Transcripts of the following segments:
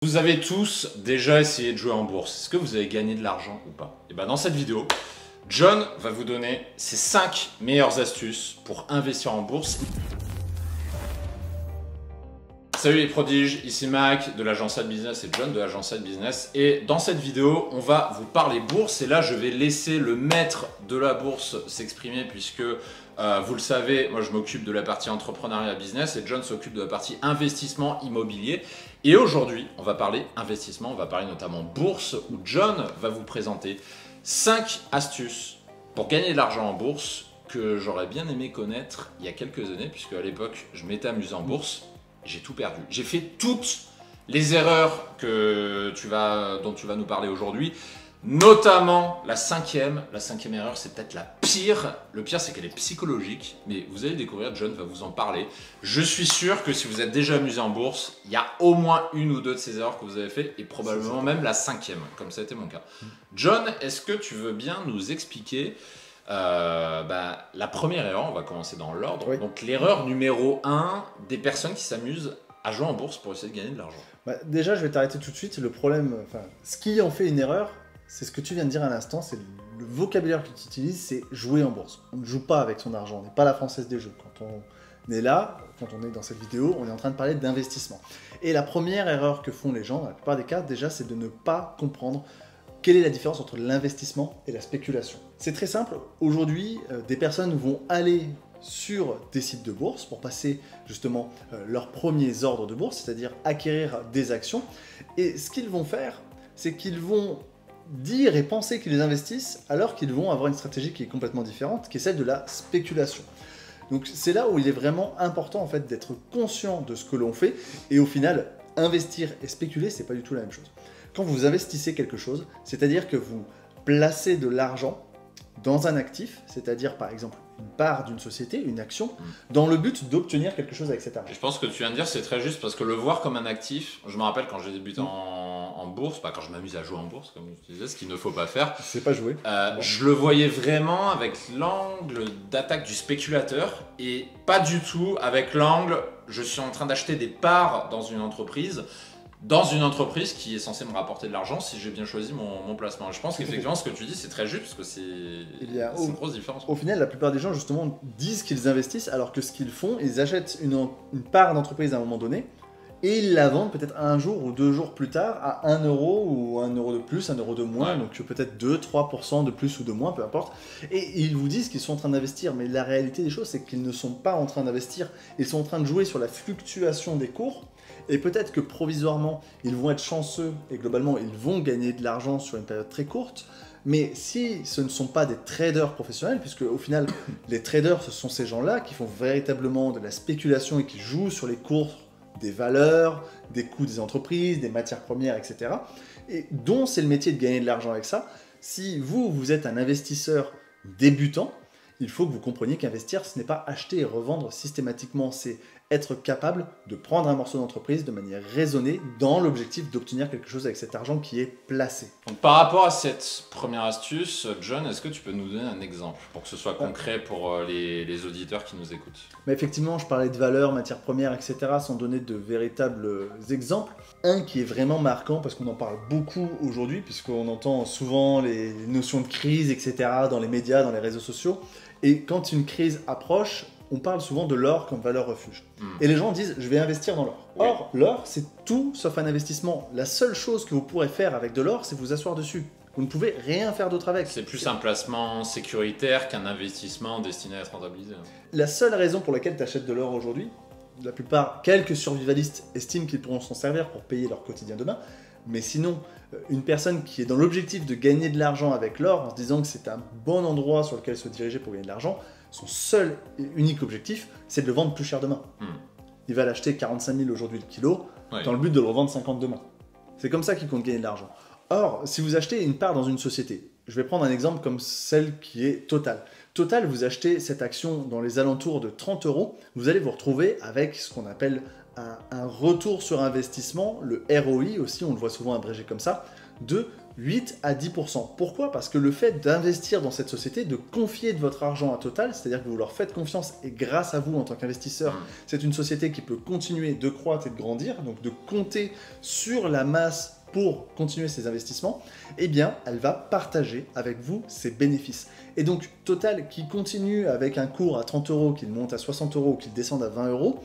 Vous avez tous déjà essayé de jouer en bourse. Est-ce que vous avez gagné de l'argent ou pas? Et bien dans cette vidéo, John va vous donner ses 5 meilleures astuces pour investir en bourse. Salut les prodiges, ici Mac de l'agence Side Business et John de l'agence Side Business. Et dans cette vidéo, on va vous parler bourse. Et là, je vais laisser le maître de la bourse s'exprimer puisque vous le savez, moi je m'occupe de la partie entrepreneuriat business et John s'occupe de la partie investissement immobilier. Et aujourd'hui, on va parler investissement, on va parler notamment bourse où John va vous présenter 5 astuces pour gagner de l'argent en bourse que j'aurais bien aimé connaître il y a quelques années puisque à l'époque, je m'étais amusé en bourse. J'ai tout perdu. J'ai fait toutes les erreurs dont tu vas nous parler aujourd'hui, notamment la cinquième. La cinquième erreur, c'est peut-être la pire. Le pire, c'est qu'elle est psychologique, mais vous allez découvrir, John va vous en parler. Je suis sûr que si vous êtes déjà amusé en bourse, il y a au moins une ou deux de ces erreurs que vous avez fait, et probablement même la cinquième, comme ça a été mon cas. John, est-ce que tu veux bien nous expliquer la première erreur, on va commencer dans l'ordre. Oui. Donc l'erreur numéro 1 des personnes qui s'amusent à jouer en bourse pour essayer de gagner de l'argent. Déjà, je vais t'arrêter tout de suite. Le problème, ce qui en fait une erreur, c'est ce que tu viens de dire à l'instant, c'est le vocabulaire que tu utilises, c'est jouer en bourse. On ne joue pas avec son argent, on n'est pas la Française des jeux. Quand on est là, quand on est dans cette vidéo, on est en train de parler d'investissement. Et la première erreur que font les gens, dans la plupart des cas, déjà, c'est de ne pas comprendre quelle est la différence entre l'investissement et la spéculation. C'est très simple. Aujourd'hui, des personnes vont aller sur des sites de bourse pour passer justement leurs premiers ordres de bourse, c'est-à-dire acquérir des actions. Et ce qu'ils vont faire, c'est qu'ils vont dire et penser qu'ils investissent alors qu'ils vont avoir une stratégie qui est complètement différente, qui est celle de la spéculation. Donc c'est là où il est vraiment important en fait d'être conscient de ce que l'on fait et au final, investir et spéculer, c'est pas du tout la même chose. Quand vous investissez quelque chose, c'est-à-dire que vous placez de l'argent dans un actif, c'est-à-dire par exemple une part d'une société, une action, dans le but d'obtenir quelque chose avec cet argent. Et je pense que tu viens de dire c'est très juste parce que le voir comme un actif, je me rappelle quand j'ai débuté en bourse, quand je m'amuse à jouer en bourse comme tu disais, ce qu'il ne faut pas faire. C'est pas jouer. Je le voyais vraiment avec l'angle d'attaque du spéculateur et pas du tout avec l'angle je suis en train d'acheter des parts dans une entreprise qui est censée me rapporter de l'argent si j'ai bien choisi mon placement. Et je pense qu'effectivement, ce que tu dis, c'est très juste parce que c'est une grosse différence. Au final, la plupart des gens, justement, disent qu'ils investissent alors que ce qu'ils font, ils achètent une part d'entreprise à un moment donné et ils la vendent peut-être un jour ou 2 jours plus tard à 1 euro ou 1 euro de plus, 1 euro de moins, Ouais. donc peut-être 2-3% de plus ou de moins, peu importe. Et ils vous disent qu'ils sont en train d'investir, mais la réalité des choses, c'est qu'ils ne sont pas en train d'investir, ils sont en train de jouer sur la fluctuation des cours. Et peut-être que provisoirement, ils vont être chanceux et globalement, ils vont gagner de l'argent sur une période très courte. Mais si ce ne sont pas des traders professionnels, puisque au final, les traders, ce sont ces gens-là qui font véritablement de la spéculation et qui jouent sur les cours des valeurs, des coûts des entreprises, des matières premières, etc. Et dont c'est le métier de gagner de l'argent avec ça. Si vous êtes un investisseur débutant, il faut que vous compreniez qu'investir, ce n'est pas acheter et revendre systématiquement, c'est être capable de prendre un morceau d'entreprise de manière raisonnée dans l'objectif d'obtenir quelque chose avec cet argent qui est placé. Donc, par rapport à cette première astuce, John, est-ce que tu peux nous donner un exemple pour que ce soit concret pour les auditeurs qui nous écoutent? Mais effectivement, je parlais de valeurs, matières premières, etc. sans donner de véritables exemples. Un qui est vraiment marquant, parce qu'on en parle beaucoup aujourd'hui, puisqu'on entend souvent les notions de crise, etc. dans les médias, dans les réseaux sociaux. Et quand une crise approche, on parle souvent de l'or comme valeur refuge. Et les gens disent, je vais investir dans l'or. Oui. Or, l'or, c'est tout sauf un investissement. La seule chose que vous pourrez faire avec de l'or, c'est vous asseoir dessus. Vous ne pouvez rien faire d'autre avec. C'est plus un placement sécuritaire qu'un investissement destiné à être rentabilisé. La seule raison pour laquelle tu achètes de l'or aujourd'hui, la plupart, quelques survivalistes estiment qu'ils pourront s'en servir pour payer leur quotidien demain, mais sinon, une personne qui est dans l'objectif de gagner de l'argent avec l'or, en se disant que c'est un bon endroit sur lequel se diriger pour gagner de l'argent, son seul et unique objectif, c'est de le vendre plus cher demain. Il va l'acheter 45 000 aujourd'hui le kilo, dans le but de le revendre 50 demain. C'est comme ça qu'il compte gagner de l'argent. Or, si vous achetez une part dans une société, je vais prendre un exemple comme celle qui est Total. Total, vous achetez cette action dans les alentours de 30 euros, vous allez vous retrouver avec ce qu'on appelle un retour sur investissement, le ROI aussi, on le voit souvent abrégé comme ça, de 8 à 10%. Pourquoi? Parce que le fait d'investir dans cette société, de confier de votre argent à Total, c'est-à-dire que vous leur faites confiance et grâce à vous en tant qu'investisseur, c'est une société qui peut continuer de croître et de grandir, donc de compter sur la masse pour continuer ses investissements, eh bien, elle va partager avec vous ses bénéfices. Et donc, Total qui continue avec un cours à 30 euros, qu'il monte à 60 euros ou qu'il descende à 20 euros,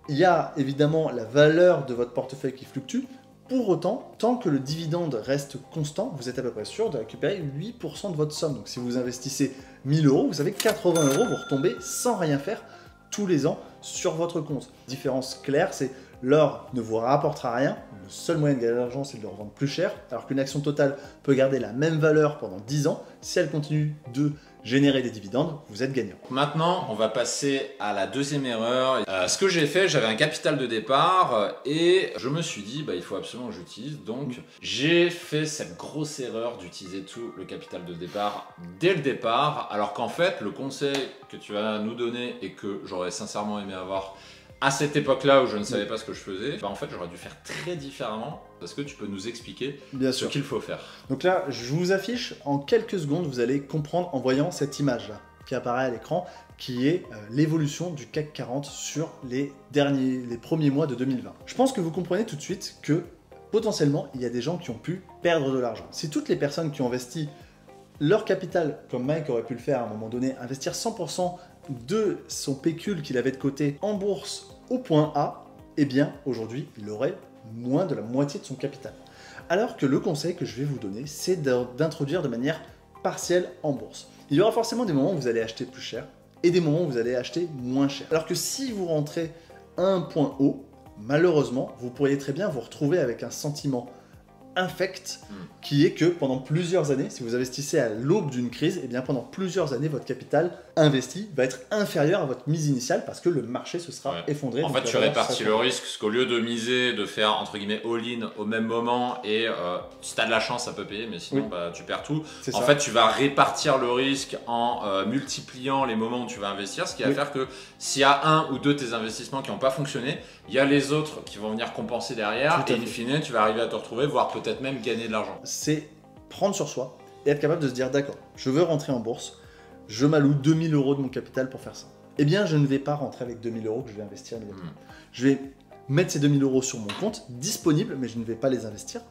il y a évidemment la valeur de votre portefeuille qui fluctue. Pour autant, tant que le dividende reste constant, vous êtes à peu près sûr de récupérer 8% de votre somme. Donc si vous investissez 1000 euros, vous savez 80 euros, vous retombez sans rien faire tous les ans sur votre compte. Différence claire, c'est l'or ne vous rapportera rien. Le seul moyen de gagner de l'argent, c'est de le revendre plus cher. Alors qu'une action Total peut garder la même valeur pendant 10 ans. Si elle continue de générer des dividendes, vous êtes gagnant. Maintenant, on va passer à la deuxième erreur. Ce que j'ai fait, j'avais un capital de départ et je me suis dit, il faut absolument que j'utilise. Donc, j'ai fait cette grosse erreur d'utiliser tout le capital de départ dès le départ, alors qu'en fait, le conseil que tu vas nous donner et que j'aurais sincèrement aimé avoir à cette époque-là où je ne savais pas ce que je faisais, en fait, j'aurais dû faire très différemment. Est-ce que tu peux nous expliquer ce qu'il faut faire? Donc là, je vous affiche en quelques secondes, vous allez comprendre en voyant cette image-là qui apparaît à l'écran, qui est l'évolution du CAC 40 sur les premiers mois de 2020. Je pense que vous comprenez tout de suite que potentiellement, il y a des gens qui ont pu perdre de l'argent. Si toutes les personnes qui ont investi leur capital, comme Mike aurait pu le faire à un moment donné, investir 100% de son pécule qu'il avait de côté en bourse au point A, eh bien aujourd'hui il aurait moins de la moitié de son capital. Alors que le conseil que je vais vous donner, c'est d'introduire de manière partielle en bourse. Il y aura forcément des moments où vous allez acheter plus cher et des moments où vous allez acheter moins cher. Alors que si vous rentrez à un point haut, malheureusement, vous pourriez très bien vous retrouver avec un sentiment infect qui est que pendant plusieurs années, si vous investissez à l'aube d'une crise, et bien pendant plusieurs années, votre capital investi va être inférieur à votre mise initiale parce que le marché se sera effondré. En fait, tu répartis le risque, parce qu'au lieu de miser, de faire entre guillemets all-in au même moment et si tu as de la chance, ça peut payer, mais sinon tu perds tout. En fait, tu vas répartir le risque en multipliant les moments où tu vas investir, ce qui va faire que s'il y a un ou deux de tes investissements qui n'ont pas fonctionné, il y a les autres qui vont venir compenser derrière et in fine, tu vas arriver à te retrouver, voire peut-être même gagner de l'argent. C'est prendre sur soi et être capable de se dire d'accord, je veux rentrer en bourse, je m'alloue 2000 euros de mon capital pour faire ça. Eh bien, je ne vais pas rentrer avec 2000 euros que je vais investir immédiatement. Je vais mettre ces 2000 euros sur mon compte, disponible, mais je ne vais pas les investir.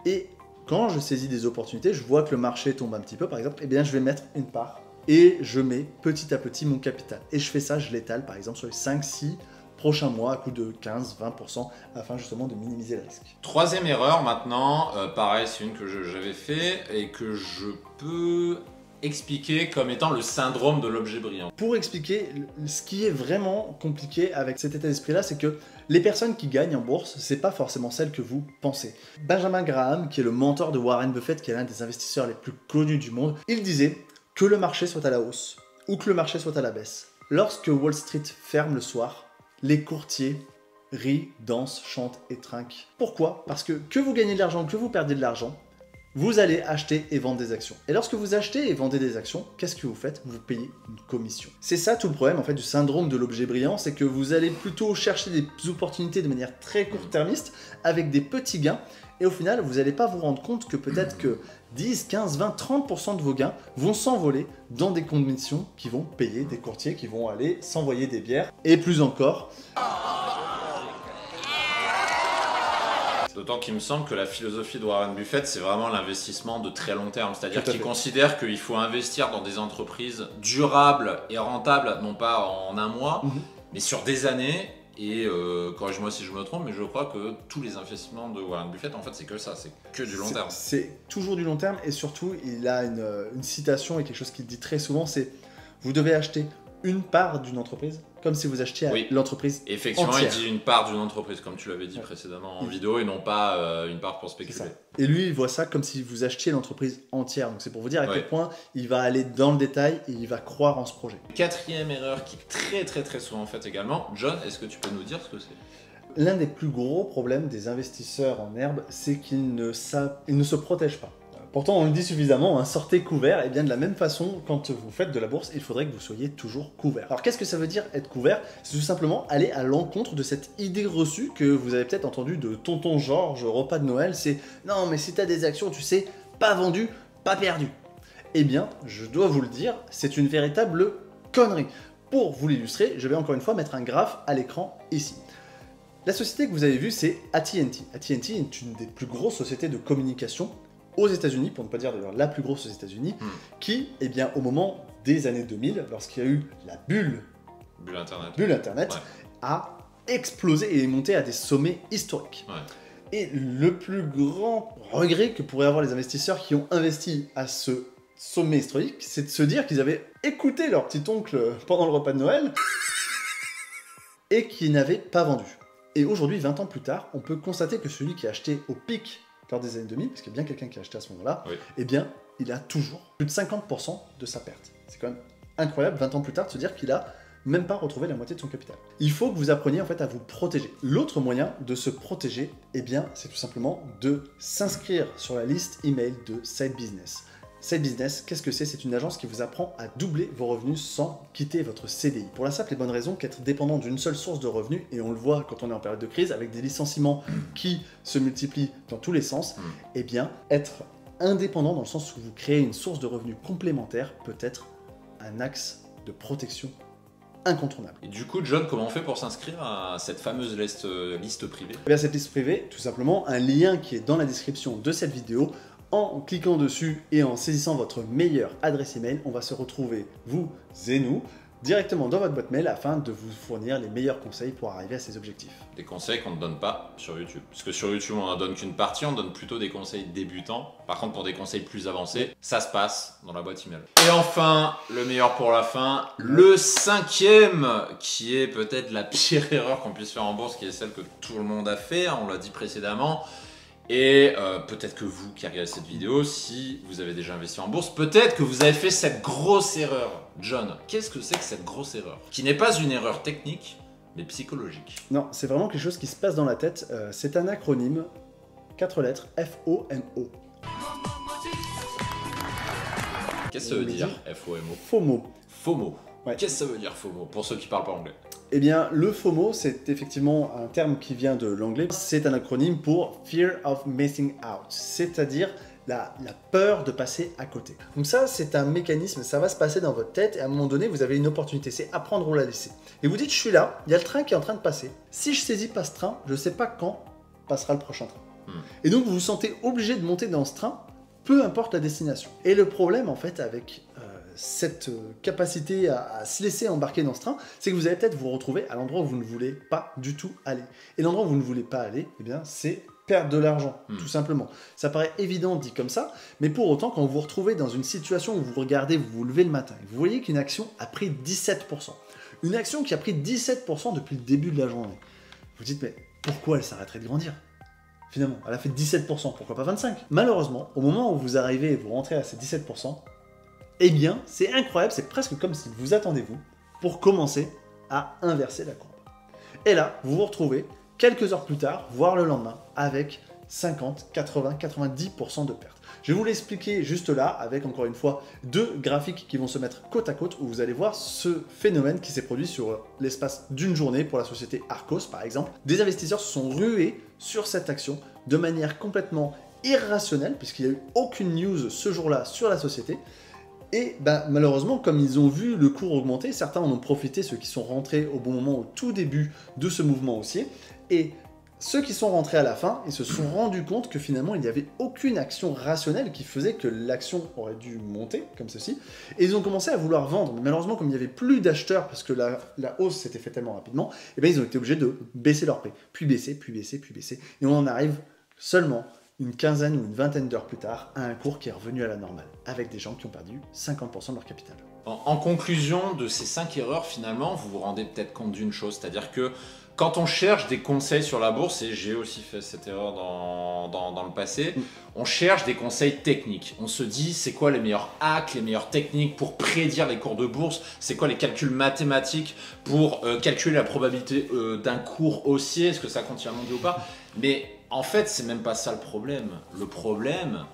Et quand je saisis des opportunités, je vois que le marché tombe un petit peu, par exemple, eh bien, je vais mettre une part et je mets petit à petit mon capital. Et je fais ça, je l'étale, par exemple, sur les 5-6 prochains mois à coût de 15-20% afin justement de minimiser le risque. Troisième erreur maintenant, pareil, c'est une que j'avais fait et que je peux expliquer comme étant le syndrome de l'objet brillant. Pour expliquer, ce qui est vraiment compliqué avec cet état d'esprit-là, c'est que les personnes qui gagnent en bourse, c'est pas forcément celles que vous pensez. Benjamin Graham, qui est le mentor de Warren Buffett, qui est l'un des investisseurs les plus connus du monde, il disait que le marché soit à la hausse ou que le marché soit à la baisse. Lorsque Wall Street ferme le soir, les courtiers rient, dansent, chantent et trinquent. Pourquoi? Parce que vous gagnez de l'argent, que vous perdez de l'argent, vous allez acheter et vendre des actions. Et lorsque vous achetez et vendez des actions, qu'est-ce que vous faites? Vous payez une commission. C'est ça tout le problème en fait du syndrome de l'objet brillant, c'est que vous allez plutôt chercher des opportunités de manière très court-termiste avec des petits gains et au final vous n'allez pas vous rendre compte que peut-être que 10, 15, 20, 30% de vos gains vont s'envoler dans des commissions qui vont payer des courtiers qui vont aller s'envoyer des bières et plus encore. D'autant qu'il me semble que la philosophie de Warren Buffett, c'est vraiment l'investissement de très long terme. C'est-à-dire qu'il considère qu'il faut investir dans des entreprises durables et rentables, non pas en un mois, mais sur des années. Et corrige-moi si je me trompe, mais je crois que tous les investissements de Warren Buffett, en fait, c'est que ça, c'est que du long terme. C'est toujours du long terme et surtout, il a une citation et quelque chose qu'il dit très souvent, c'est « Vous devez acheter une part d'une entreprise comme si vous achetiez l'entreprise Effectivement, entière. » il dit une part d'une entreprise, comme tu l'avais dit précédemment en vidéo, et non pas une part pour spéculer. Et lui, il voit ça comme si vous achetiez l'entreprise entière. Donc c'est pour vous dire à quel point il va aller dans le détail et il va croire en ce projet. Quatrième erreur qui est très souvent faite également. John, est-ce que tu peux nous dire ce que c'est? L'un des plus gros problèmes des investisseurs en herbe, c'est qu'ils ne se protègent pas. Pourtant, on le dit suffisamment, hein, sortez couvert. Et bien de la même façon, quand vous faites de la bourse, il faudrait que vous soyez toujours couvert. Alors qu'est-ce que ça veut dire être couvert? C'est tout simplement aller à l'encontre de cette idée reçue que vous avez peut-être entendue de tonton Georges au repas de Noël. C'est non, mais si tu as des actions, tu sais, pas vendues, pas perdues. Eh bien, je dois vous le dire, c'est une véritable connerie. Pour vous l'illustrer, je vais encore une fois mettre un graphe à l'écran ici. La société que vous avez vue, c'est AT&T. AT&T est une des plus grosses sociétés de communication aux États-Unis, pour ne pas dire d'ailleurs la plus grosse aux États-Unis, qui, eh bien, au moment des années 2000, lorsqu'il y a eu la bulle Internet, ouais, a explosé et est monté à des sommets historiques. Ouais. Et le plus grand regret que pourraient avoir les investisseurs qui ont investi à ce sommet historique, c'est de se dire qu'ils avaient écouté leur petit oncle pendant le repas de Noël et qu'ils n'avaient pas vendu. Et aujourd'hui, 20 ans plus tard, on peut constater que celui qui a acheté au pic lors des années 2000, parce qu'il y a bien quelqu'un qui a acheté à ce moment-là, oui, eh bien, il a toujours plus de 50% de sa perte. C'est quand même incroyable, 20 ans plus tard, de se dire qu'il a même pas retrouvé la moitié de son capital. Il faut que vous appreniez en fait à vous protéger. L'autre moyen de se protéger, eh bien, c'est tout simplement de s'inscrire sur la liste email de Side Business. Side Business, qu'est-ce que c'est? C'est une agence qui vous apprend à doubler vos revenus sans quitter votre CDI. Pour la simple et bonne raison qu'être dépendant d'une seule source de revenus, et on le voit quand on est en période de crise, avec des licenciements qui se multiplient dans tous les sens, eh bien, être indépendant dans le sens où vous créez une source de revenus complémentaire peut être un axe de protection incontournable. Et du coup, John, comment on fait pour s'inscrire à cette fameuse liste privée? Eh bien, cette liste privée, tout simplement, un lien qui est dans la description de cette vidéo. En cliquant dessus et en saisissant votre meilleure adresse email, on va se retrouver, vous et nous, directement dans votre boîte mail afin de vous fournir les meilleurs conseils pour arriver à ces objectifs. Des conseils qu'on ne donne pas sur YouTube. Parce que sur YouTube, on n'en donne qu'une partie, on donne plutôt des conseils débutants. Par contre, pour des conseils plus avancés, ça se passe dans la boîte email. Et enfin, le meilleur pour la fin, le cinquième, qui est peut-être la pire erreur qu'on puisse faire en bourse, qui est celle que tout le monde a fait, on l'a dit précédemment. Et peut-être que vous qui regardez cette vidéo, si vous avez déjà investi en bourse, peut-être que vous avez fait cette grosse erreur. John, qu'est-ce que c'est que cette grosse erreur? Qui n'est pas une erreur technique, mais psychologique. Non, c'est vraiment quelque chose qui se passe dans la tête. C'est un acronyme, 4 lettres, FOMO. Qu'est-ce que ça veut dire, FOMO? FOMO. FOMO. Ouais. Qu'est-ce que ça veut dire, FOMO, pour ceux qui parlent pas anglais? Eh bien, le FOMO, c'est effectivement un terme qui vient de l'anglais. C'est un acronyme pour Fear of Missing Out, c'est-à-dire la peur de passer à côté. Donc ça, c'est un mécanisme, ça va se passer dans votre tête et à un moment donné, vous avez une opportunité, c'est à prendre ou la laisser. Et vous dites, je suis là, il y a le train qui est en train de passer. Si je saisis pas ce train, je ne sais pas quand passera le prochain train. Et donc, vous vous sentez obligé de monter dans ce train, peu importe la destination. Et le problème, en fait, avec cette capacité à se laisser embarquer dans ce train, c'est que vous allez peut-être vous retrouver à l'endroit où vous ne voulez pas du tout aller. Et l'endroit où vous ne voulez pas aller, eh bien, c'est perdre de l'argent, tout simplement. Ça paraît évident dit comme ça, mais pour autant, quand vous vous retrouvez dans une situation où vous regardez, vous vous levez le matin, et vous voyez qu'une action a pris 17%. Une action qui a pris 17% depuis le début de la journée. Vous dites, mais pourquoi elle s'arrêterait de grandir? Finalement, elle a fait 17%, pourquoi pas 25%? Malheureusement, au moment où vous arrivez et vous rentrez à ces 17%, eh bien, c'est incroyable, c'est presque comme si vous attendez vous pour commencer à inverser la courbe. Et là, vous vous retrouvez quelques heures plus tard, voire le lendemain, avec 50, 80, 90% de pertes. Je vais vous l'expliquer juste là, avec encore une fois 2 graphiques qui vont se mettre côte à côte, où vous allez voir ce phénomène qui s'est produit sur l'espace d'une journée pour la société Arcos par exemple. Des investisseurs se sont rués sur cette action de manière complètement irrationnelle, puisqu'il n'y a eu aucune news ce jour-là sur la société. Et malheureusement, comme ils ont vu le cours augmenter, certains en ont profité, ceux qui sont rentrés au bon moment, au tout début de ce mouvement haussier. Et ceux qui sont rentrés à la fin, ils se sont rendus compte que finalement, il n'y avait aucune action rationnelle qui faisait que l'action aurait dû monter, comme ceci. Et ils ont commencé à vouloir vendre. Mais malheureusement, comme il n'y avait plus d'acheteurs, parce que la hausse s'était faite tellement rapidement, et ils ont été obligés de baisser leur prix. Puis baisser, puis baisser, puis baisser. Et on en arrive seulement une quinzaine ou une vingtaine d'heures plus tard, à un cours qui est revenu à la normale, avec des gens qui ont perdu 50% de leur capital. En conclusion de ces 5 erreurs, finalement, vous vous rendez peut-être compte d'une chose, c'est-à-dire que quand on cherche des conseils sur la bourse, et j'ai aussi fait cette erreur dans le passé, on cherche des conseils techniques. On se dit, c'est quoi les meilleurs hacks, les meilleures techniques pour prédire les cours de bourse, c'est quoi les calculs mathématiques pour calculer la probabilité d'un cours haussier, est-ce que ça continue à monter ou pas. Mais en fait, c'est même pas ça le problème. Le problème,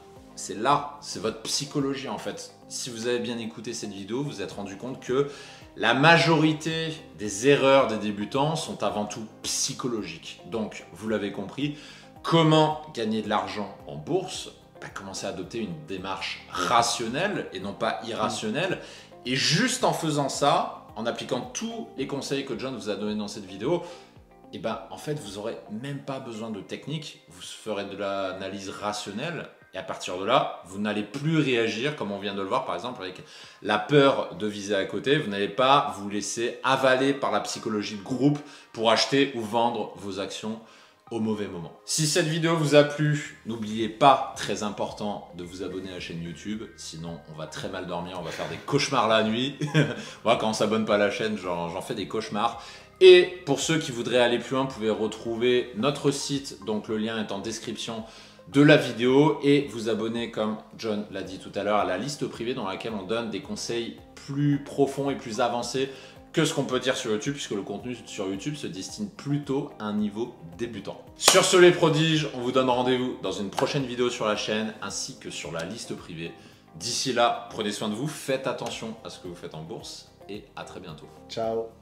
c'est là, c'est votre psychologie en fait. Si vous avez bien écouté cette vidéo, vous vous êtes rendu compte que la majorité des erreurs des débutants sont avant tout psychologiques. Donc, vous l'avez compris, comment gagner de l'argent en bourse? Commencer à adopter une démarche rationnelle et non pas irrationnelle. Et juste en faisant ça, en appliquant tous les conseils que John vous a donnés dans cette vidéo, et en fait, vous n'aurez même pas besoin de technique. Vous ferez de l'analyse rationnelle. Et à partir de là, vous n'allez plus réagir, comme on vient de le voir par exemple avec la peur de viser à côté. Vous n'allez pas vous laisser avaler par la psychologie de groupe pour acheter ou vendre vos actions au mauvais moment. Si cette vidéo vous a plu, n'oubliez pas, très important, de vous abonner à la chaîne YouTube. Sinon, on va très mal dormir, on va faire des cauchemars la nuit. Moi, quand on ne s'abonne pas à la chaîne, j'en fais des cauchemars. Et pour ceux qui voudraient aller plus loin, vous pouvez retrouver notre site, donc le lien est en description de la vidéo, et vous abonner, comme John l'a dit tout à l'heure, à la liste privée dans laquelle on donne des conseils plus profonds et plus avancés que ce qu'on peut dire sur YouTube, puisque le contenu sur YouTube se destine plutôt à un niveau débutant. Sur ce les prodiges, on vous donne rendez-vous dans une prochaine vidéo sur la chaîne, ainsi que sur la liste privée. D'ici là, prenez soin de vous, faites attention à ce que vous faites en bourse, et à très bientôt. Ciao.